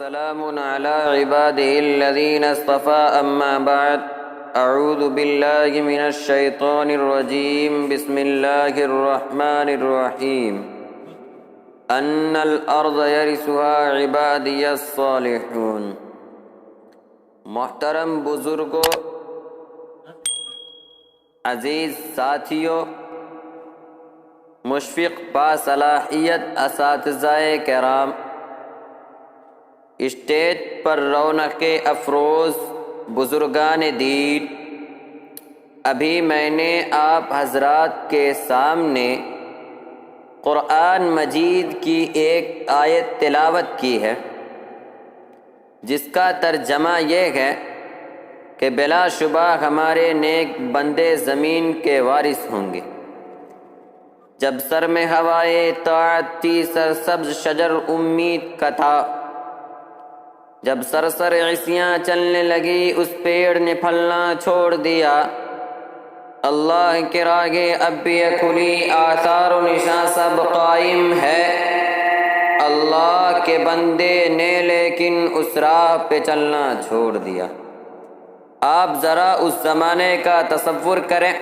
وسلام على عباده الذين اصطفى أما بعد أعوذ بالله من الشيطان الرجيم بسم الله الرحمن الرحيم أن الأرض يرثها عبادي الصالحون۔ محترم بزرگوں، عزیز ساتھیوں، مشفق باصلاحیت اساتذہ کرام، اسٹیج پر رونق افروز بزرگان دین، ابھی میں نے آپ حضرات کے سامنے قرآن مجید کی ایک آیت تلاوت کی ہے جس کا ترجمہ یہ ہے کہ بلا شبہ ہمارے نیک بندے زمین کے وارث ہوں گے۔ جب سر میں ہوائے طاعت تھی، سرسبز شجر امید کا تھا، جب سرسر عصیاں چلنے لگی، اس پیڑ نے پھلنا چھوڑ دیا۔ اللہ کے راگے اب بھی کھلی آثار و نشاں سب قائم ہے۔ اللہ کے بندے نے لیکن اس راہ پہ چلنا چھوڑ دیا۔ آپ ذرا اس زمانے کا تصور کریں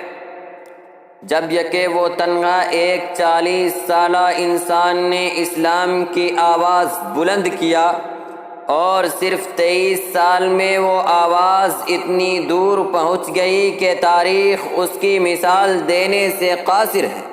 جب کہ وہ تنہا ایک 40 سالہ انسان نے اسلام کی آواز بلند کیا، اور صرف 23 سال میں وہ آواز اتنی دور پہنچ گئی کہ تاریخ اس کی مثال دینے سے قاصر ہے۔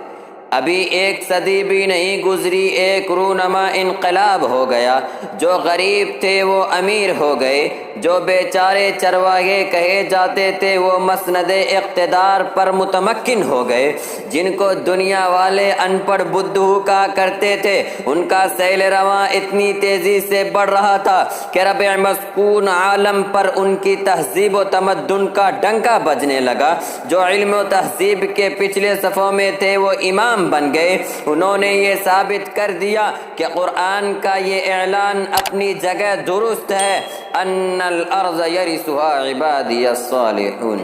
ابھی ایک صدی بھی نہیں گزری، ایک رونما انقلاب ہو گیا۔ جو غریب تھے وہ امیر ہو گئے، جو بیچارے چرواہے کہے جاتے تھے وہ مسند اقتدار پر متمکن ہو گئے۔ جن کو دنیا والے ان پڑھ بدھو کہا کرتے تھے، ان کا سیل رواں اتنی تیزی سے بڑھ رہا تھا کہ ربع مسکون عالم پر ان کی تہذیب و تمدن کا ڈنکا بجنے لگا۔ جو علم و تہذیب کے پچھلے صفوں میں تھے وہ امام بن گئے۔ انہوں نے یہ ثابت کر دیا کہ قرآن کا یہ اعلان اپنی جگہ درست ہے، ان الارض یرثها عبادی الصالحون۔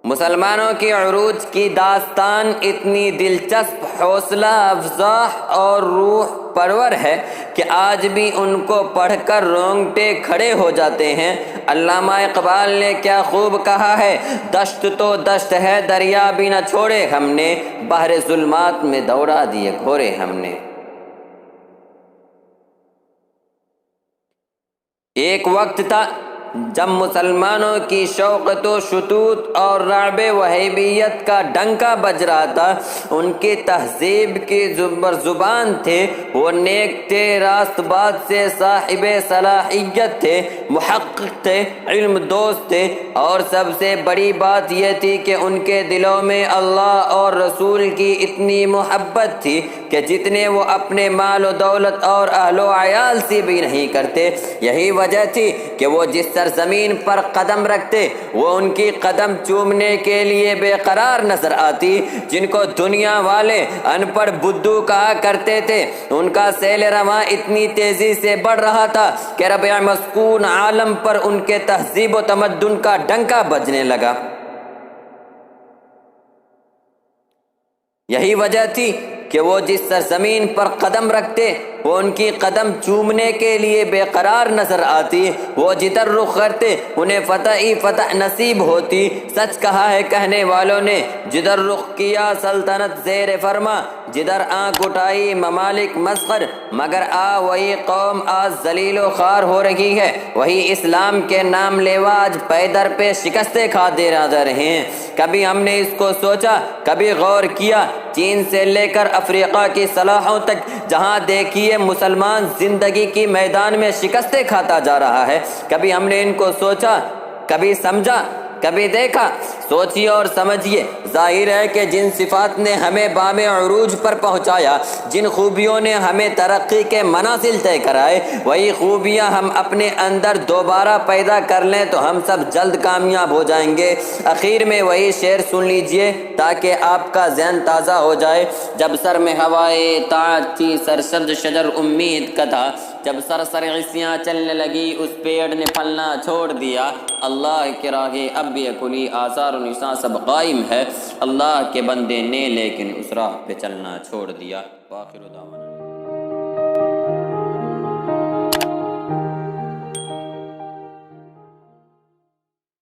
مسلمانوں کی عروج کی داستان اتنی دلچسپ، حوصلہ افزا اور روح پرور ہے کہ آج بھی ان کو پڑھ کر رونگٹے کھڑے ہو جاتے ہیں۔ علامہ اقبال نے کیا خوب کہا ہے، دشت تو دشت ہے دریا بھی نہ چھوڑے ہم نے، بحر ظلمات میں دوڑا دیے گھوڑے ہم نے۔ ایک وقت تھا جب مسلمانوں کی شوقت و شطوط اور رعب وہیبیت کا ڈنکا بج رہا تھا۔ ان کی تہذیب کی زبان تھے، وہ نیک تھے، راست باز سے صاحب صلاحیت تھے، محقق تھے، علم دوست تھے، اور سب سے بڑی بات یہ تھی کہ ان کے دلوں میں اللہ اور رسول کی اتنی محبت تھی کہ جتنے وہ اپنے مال و دولت اور اہل و عیال سے بھی نہیں کرتے۔ یہی وجہ تھی کہ وہ جس سرزمین پر قدم رکھتے وہ ان کی قدم چومنے کے لیے بے قرار نظر آتی۔ جن کو دنیا والے ان پڑھ بدھو کہا کرتے تھے، ان کا سیل رواں اتنی تیزی سے بڑھ رہا تھا کہ ربع مسکون عالم پر ان کے تہذیب و تمدن کا ڈنکا بجنے لگا۔ یہی وجہ تھی کہ وہ جس سرزمین پر قدم رکھتے وہ ان کی قدم چومنے کے لیے بے قرار نظر آتی۔ وہ جدھر رخ کرتے انہیں فتح ہی فتح نصیب ہوتی۔ سچ کہا ہے کہنے والوں نے، جدھر رخ کیا سلطنت زیر فرما، جدھر آنکھ اٹھائی ممالک مسخر، مگر وہی قوم آج ذلیل و خوار ہو رہی ہے، وہی اسلام کے نام لیوا آج پے در پہ شکستیں کھا دے رہے ہیں۔ کبھی ہم نے اس کو سوچا، کبھی غور کیا، چین سے لے کر افریقہ کی صلاحوں تک جہاں دیکھیے مسلمان زندگی کی میدان میں شکستیں کھاتا جا رہا ہے۔ کبھی ہم نے ان کو سوچا، کبھی سمجھا، کبھی دیکھا۔ سوچیے اور سمجھیے، ظاہر ہے کہ جن صفات نے ہمیں بام عروج پر پہنچایا، جن خوبیوں نے ہمیں ترقی کے منازل طے کرائے، وہی خوبیاں ہم اپنے اندر دوبارہ پیدا کر لیں تو ہم سب جلد کامیاب ہو جائیں گے۔ اخیر میں وہی شعر سن لیجئے تاکہ آپ کا ذہن تازہ ہو جائے۔ جب سر میں ہوائے طاعت تھی، سرسبز شجر امید کا تھا، جب سرسر عصیاں چلنے لگی، اس پیڑ نے پھلنا چھوڑ دیا۔ اللہ کے راہے اب بھی کھلی آثار و نشاں سب قائم ہے۔ اللہ کے بندے نے لیکن اس راہ پہ چلنا چھوڑ دیا۔ وآخر دعوانا